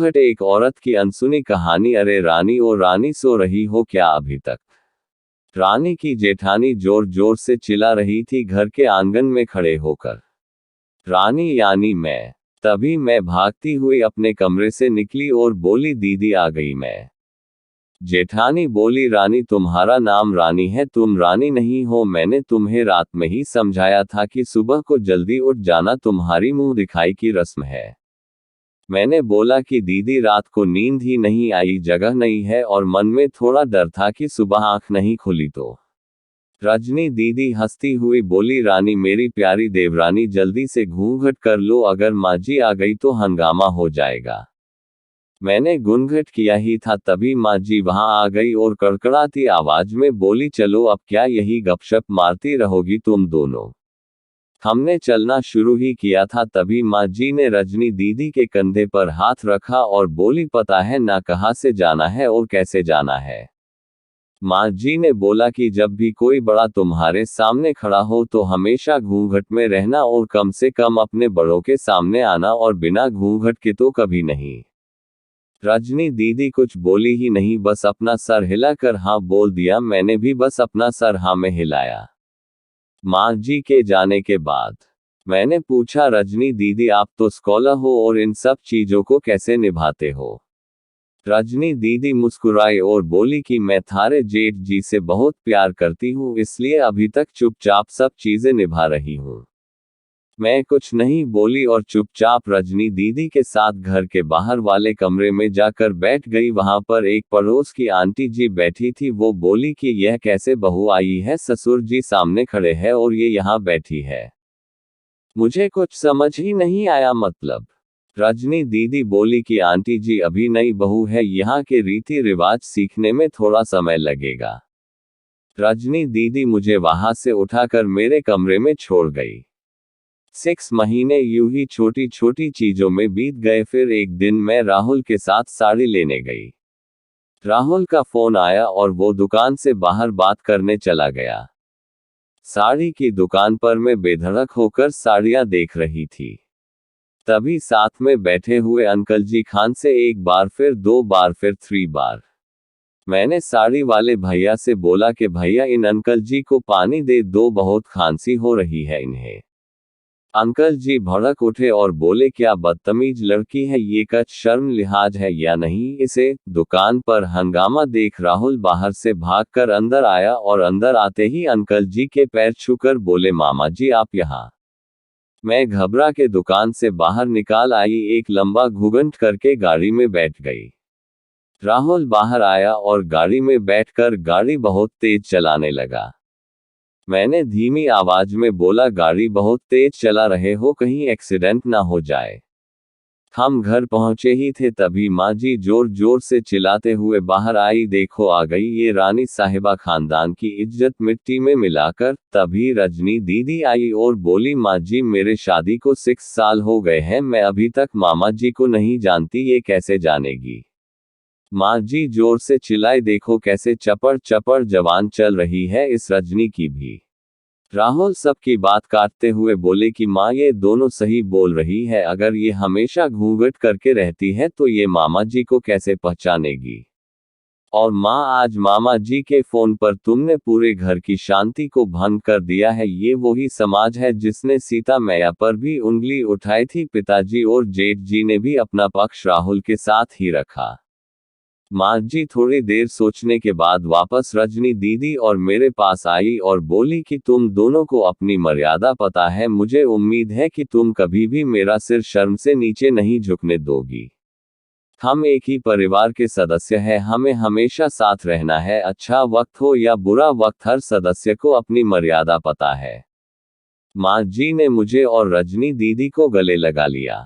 घूंघट एक औरत की अनसुनी कहानी। अरे रानी, ओ रानी, सो रही हो क्या अभी तक? रानी की जेठानी जोर जोर से चिल्ला रही थी घर के आंगन में खड़े होकर। रानी यानी मैं। तभी मैं भागती हुई अपने कमरे से निकली और बोली, दीदी आ गई मैं। जेठानी बोली, रानी तुम्हारा नाम रानी है, तुम रानी नहीं हो। मैंने तुम्हें रात में ही समझाया था कि सुबह को जल्दी उठ जाना, तुम्हारी मुंह दिखाई की रस्म है। मैंने बोला कि दीदी रात को नींद ही नहीं आई, जगह नहीं है, और मन में थोड़ा डर था कि सुबह आंख नहीं खुली तो। रजनी दीदी हंसती हुई बोली, रानी मेरी प्यारी देवरानी, जल्दी से घूंघट कर लो, अगर माँ जी आ गई तो हंगामा हो जाएगा। मैंने घूंघट किया ही था तभी माँ जी वहां आ गई और कड़कड़ाती आवाज में बोली, चलो अब क्या यही गपशप मारती रहोगी तुम दोनों? हमने चलना शुरू ही किया था तभी माँ जी ने रजनी दीदी के कंधे पर हाथ रखा और बोली, पता है ना कहाँ से जाना है और कैसे जाना है? माँ जी ने बोला कि जब भी कोई बड़ा तुम्हारे सामने खड़ा हो तो हमेशा घूंघट में रहना और कम से कम अपने बड़ों के सामने आना, और बिना घूंघट के तो कभी नहीं। रजनी दीदी कुछ बोली ही नहीं, बस अपना सर हिलाकर हाँ बोल दिया। मैंने भी बस अपना सर हाँ में हिलाया। माँ जी के जाने के बाद मैंने पूछा, रजनी दीदी आप तो स्कॉलर हो और इन सब चीजों को कैसे निभाते हो? रजनी दीदी मुस्कुराई और बोली कि मैं थारे जेठ जी से बहुत प्यार करती हूँ, इसलिए अभी तक चुपचाप सब चीजें निभा रही हूँ। मैं कुछ नहीं बोली और चुपचाप रजनी दीदी के साथ घर के बाहर वाले कमरे में जाकर बैठ गई। वहां पर एक पड़ोस की आंटी जी बैठी थी। वो बोली कि यह कैसे बहू आई है, ससुर जी सामने खड़े हैं और ये यहाँ बैठी है। मुझे कुछ समझ ही नहीं आया, मतलब। रजनी दीदी बोली कि आंटी जी अभी नई बहू है, यहाँ के रीति रिवाज सीखने में थोड़ा समय लगेगा। रजनी दीदी मुझे वहां से उठाकर मेरे कमरे में छोड़ गई। 6 महीने यूं ही छोटी छोटी चीजों में बीत गए। फिर एक दिन मैं राहुल के साथ साड़ी लेने गई। राहुल का फोन आया और वो दुकान से बाहर बात करने चला गया। साड़ी की दुकान पर मैं बेधड़क होकर साड़ियां देख रही थी। तभी साथ में बैठे हुए अंकल जी खान से एक बार, फिर 2 बार, फिर 3 बार। मैंने साड़ी वाले भैया से बोला कि भैया इन अंकल जी को पानी दे दो, बहुत खांसी हो रही है इन्हें। अंकल जी भड़क उठे और बोले, क्या बदतमीज लड़की है ये, कुछ शर्म लिहाज है या नहीं इसे? दुकान पर हंगामा देख राहुल बाहर से भागकर अंदर आया और अंदर आते ही अंकल जी के पैर छूकर बोले, मामा जी आप यहाँ। मैं घबरा के दुकान से बाहर निकाल आई, एक लंबा घूंघट करके गाड़ी में बैठ गई। राहुल बाहर आया और गाड़ी में बैठकर गाड़ी बहुत तेज चलाने लगा। मैंने धीमी आवाज में बोला, गाड़ी बहुत तेज चला रहे हो, कहीं एक्सीडेंट ना हो जाए। हम घर पहुंचे ही थे तभी माँ जी जोर जोर से चिल्लाते हुए बाहर आई, देखो आ गई ये रानी साहिबा, खानदान की इज्जत मिट्टी में मिलाकर। तभी रजनी दीदी आई और बोली, माँ जी मेरे शादी को 6 साल हो गए हैं, मैं अभी तक मामा जी को नहीं जानती, ये कैसे जानेगी? माँ जी जोर से चिल्लाई, देखो कैसे चपड़ चपड़ जवान चल रही है इस रजनी की भी। राहुल सबकी बात काटते हुए बोले कि माँ ये दोनों सही बोल रही है, अगर ये हमेशा घूंघट करके रहती है तो ये मामा जी को कैसे पहचानेगी? और माँ आज मामा जी के फोन पर तुमने पूरे घर की शांति को भंग कर दिया है। ये वही समाज है जिसने सीता मैया पर भी उंगली उठाई थी। पिताजी और जेठ जी ने भी अपना पक्ष राहुल के साथ ही रखा। माँ जी थोड़ी देर सोचने के बाद वापस रजनी दीदी और मेरे पास आई और बोली कि तुम दोनों को अपनी मर्यादा पता है, मुझे उम्मीद है कि तुम कभी भी मेरा सिर शर्म से नीचे नहीं झुकने दोगी। हम एक ही परिवार के सदस्य हैं, हमें हमेशा साथ रहना है, अच्छा वक्त हो या बुरा वक्त, हर सदस्य को अपनी मर्यादा पता है। माँ जी ने मुझे और रजनी दीदी को गले लगा लिया।